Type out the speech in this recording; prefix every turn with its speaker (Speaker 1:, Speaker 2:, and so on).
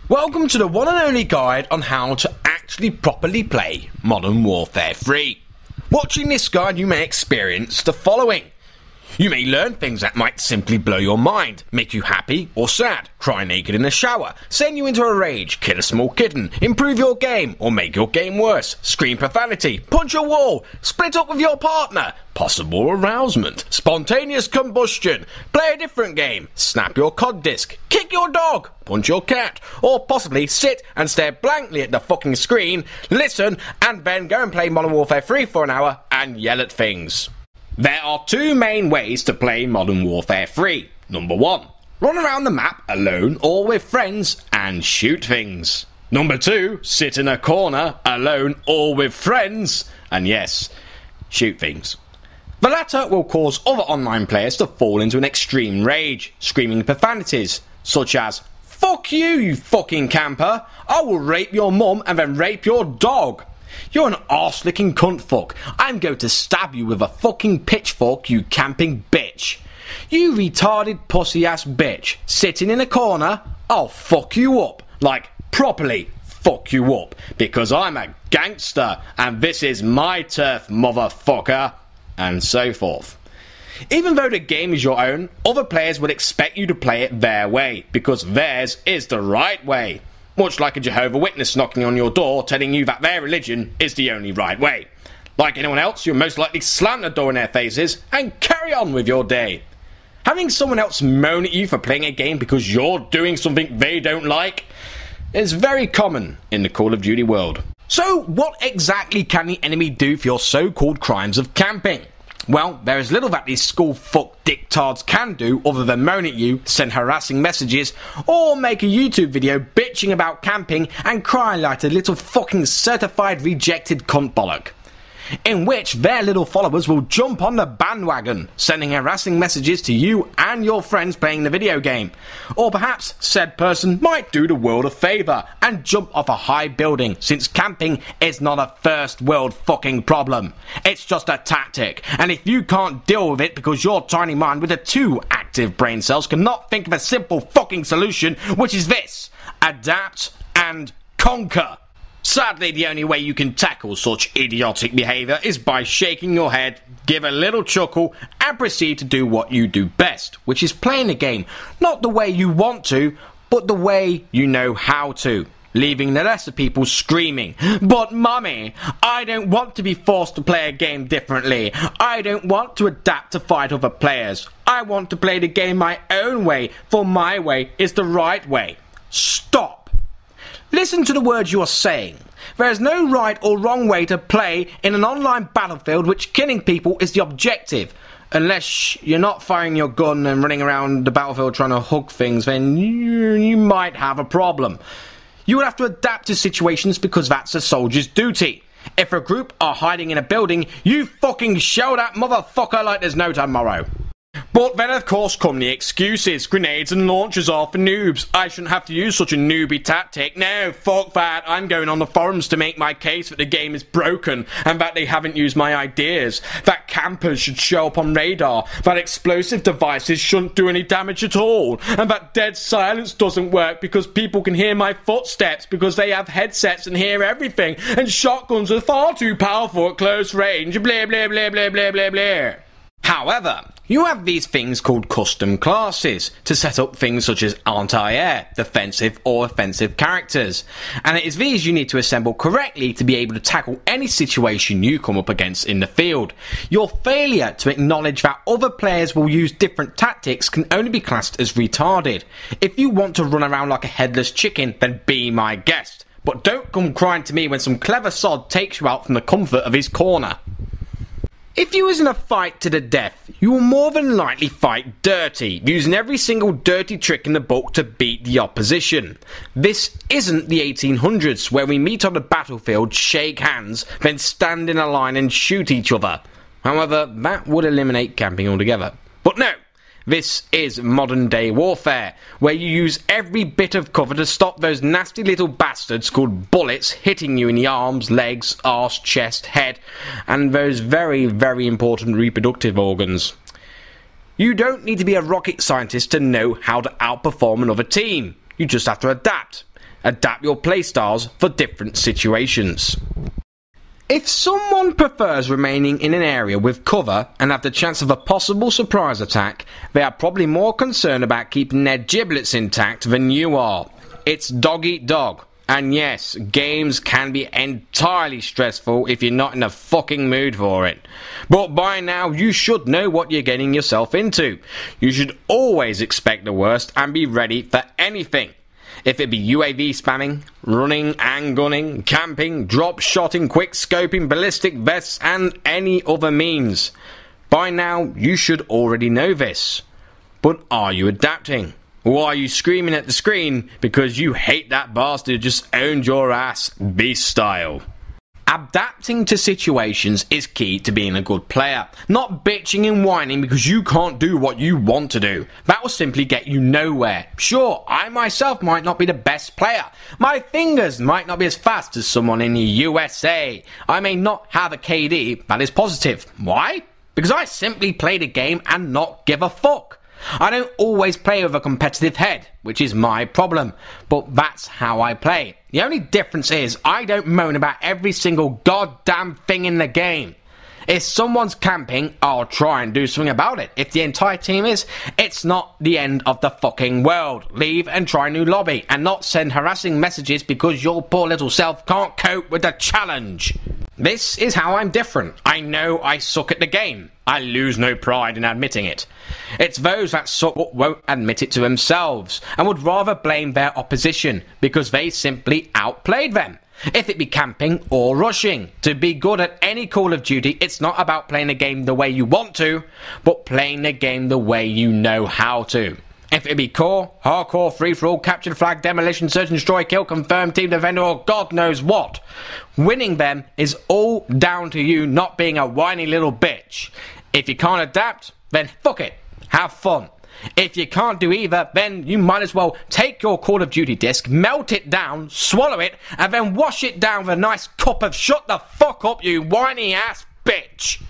Speaker 1: Welcome to the one and only guide on how to actually properly play Modern Warfare 3. Watching this guide you may experience the following. You may learn things that might simply blow your mind, make you happy or sad, cry naked in the shower, send you into a rage, kill a small kitten, improve your game or make your game worse, scream profanity, punch a wall, split up with your partner, possible arousement, spontaneous combustion, play a different game, snap your COD disc, kick your dog, punch your cat, or possibly sit and stare blankly at the fucking screen, listen, and then go and play Modern Warfare 3 for an hour and yell at things. There are two main ways to play Modern Warfare 3. Number 1, run around the map alone or with friends and shoot things. Number 2, sit in a corner alone or with friends and yes, shoot things. The latter will cause other online players to fall into an extreme rage, screaming profanities such as, "Fuck you, you fucking camper! I will rape your mum and then rape your dog! You're an arse-licking cunt fuck. I'm going to stab you with a fucking pitchfork, you camping bitch. You retarded pussy-ass bitch. Sitting in a corner, I'll fuck you up. Like, properly fuck you up. Because I'm a gangster, and this is my turf, motherfucker." And so forth. Even though the game is your own, other players would expect you to play it their way, because theirs is the right way. Much like a Jehovah's Witness knocking on your door telling you that their religion is the only right way. Like anyone else, you'll most likely slam the door in their faces and carry on with your day. Having someone else moan at you for playing a game because you're doing something they don't like is very common in the Call of Duty world. So what exactly can the enemy do for your so-called crimes of camping? Well, there is little that these school fuck dictards can do other than moan at you, send harassing messages, or make a YouTube video bitching about camping and cry like a little fucking certified rejected cunt bollock. In which their little followers will jump on the bandwagon, sending harassing messages to you and your friends playing the video game. Or perhaps said person might do the world a favour and jump off a high building, since camping is not a first world fucking problem. It's just a tactic, and if you can't deal with it because your tiny mind with the 2 active brain cells cannot think of a simple fucking solution, which is this: adapt and conquer. Sadly, the only way you can tackle such idiotic behaviour is by shaking your head, give a little chuckle, and proceed to do what you do best, which is playing the game, not the way you want to, but the way you know how to. Leaving the rest of people screaming, "But mummy, I don't want to be forced to play a game differently. I don't want to adapt to fight other players. I want to play the game my own way, for my way is the right way." Stop. Listen to the words you are saying. There is no right or wrong way to play in an online battlefield which killing people is the objective. Unless you're not firing your gun and running around the battlefield trying to hug things, then you might have a problem. You would have to adapt to situations because that's a soldier's duty. If a group are hiding in a building, you fucking shell that motherfucker like there's no tomorrow. But then of course come the excuses. Grenades and launchers are for noobs. I shouldn't have to use such a newbie tactic. No, fuck that. I'm going on the forums to make my case that the game is broken and that they haven't used my ideas. That campers should show up on radar. That explosive devices shouldn't do any damage at all. And that dead silence doesn't work because people can hear my footsteps because they have headsets and hear everything. And shotguns are far too powerful at close range. Blah blah blah blah blah blah blah. However, you have these things called custom classes to set up things such as anti-air, defensive or offensive characters, and it is these you need to assemble correctly to be able to tackle any situation you come up against in the field. Your failure to acknowledge that other players will use different tactics can only be classed as retarded. If you want to run around like a headless chicken, then be my guest, but don't come crying to me when some clever sod takes you out from the comfort of his corner. If you was in a fight to the death, you will more than likely fight dirty, using every single dirty trick in the book to beat the opposition. This isn't the 1800s, where we meet on the battlefield, shake hands, then stand in a line and shoot each other. However, that would eliminate camping altogether. But no, this is modern day warfare, where you use every bit of cover to stop those nasty little bastards called bullets hitting you in the arms, legs, arse, chest, head, and those very, very important reproductive organs. You don't need to be a rocket scientist to know how to outperform another team. You just have to adapt. Adapt your playstyles for different situations. If someone prefers remaining in an area with cover and have the chance of a possible surprise attack, they are probably more concerned about keeping their giblets intact than you are. It's dog eat dog. And yes, games can be entirely stressful if you're not in the fucking mood for it. But by now, you should know what you're getting yourself into. You should always expect the worst and be ready for anything. If it be UAV spamming, running and gunning, camping, drop shotting, quick scoping, ballistic vests and any other means. By now, you should already know this. But are you adapting? Or are you screaming at the screen because you hate that bastard who just owned your ass beast style? Adapting to situations is key to being a good player. Not bitching and whining because you can't do what you want to do. That will simply get you nowhere. Sure, I myself might not be the best player. My fingers might not be as fast as someone in the USA. I may not have a KD that is positive. Why? Because I simply play the game and not give a fuck. I don't always play with a competitive head, which is my problem, but that's how I play. The only difference is I don't moan about every single goddamn thing in the game. If someone's camping, I'll try and do something about it. If the entire team is, it's not the end of the fucking world. Leave and try a new lobby, and not send harassing messages because your poor little self can't cope with the challenge. This is how I'm different. I know I suck at the game. I lose no pride in admitting it. It's those that suck but won't admit it to themselves, and would rather blame their opposition because they simply outplayed them. If it be camping or rushing. To be good at any Call of Duty, it's not about playing the game the way you want to, but playing the game the way you know how to. If it be core, hardcore, free-for-all, capture the flag, demolition, search and destroy, kill, confirm, team defender, or God knows what. Winning them is all down to you not being a whiny little bitch. If you can't adapt, then fuck it. Have fun. If you can't do either, then you might as well take your Call of Duty disc, melt it down, swallow it, and then wash it down with a nice cup of shut the fuck up, you whiny ass bitch.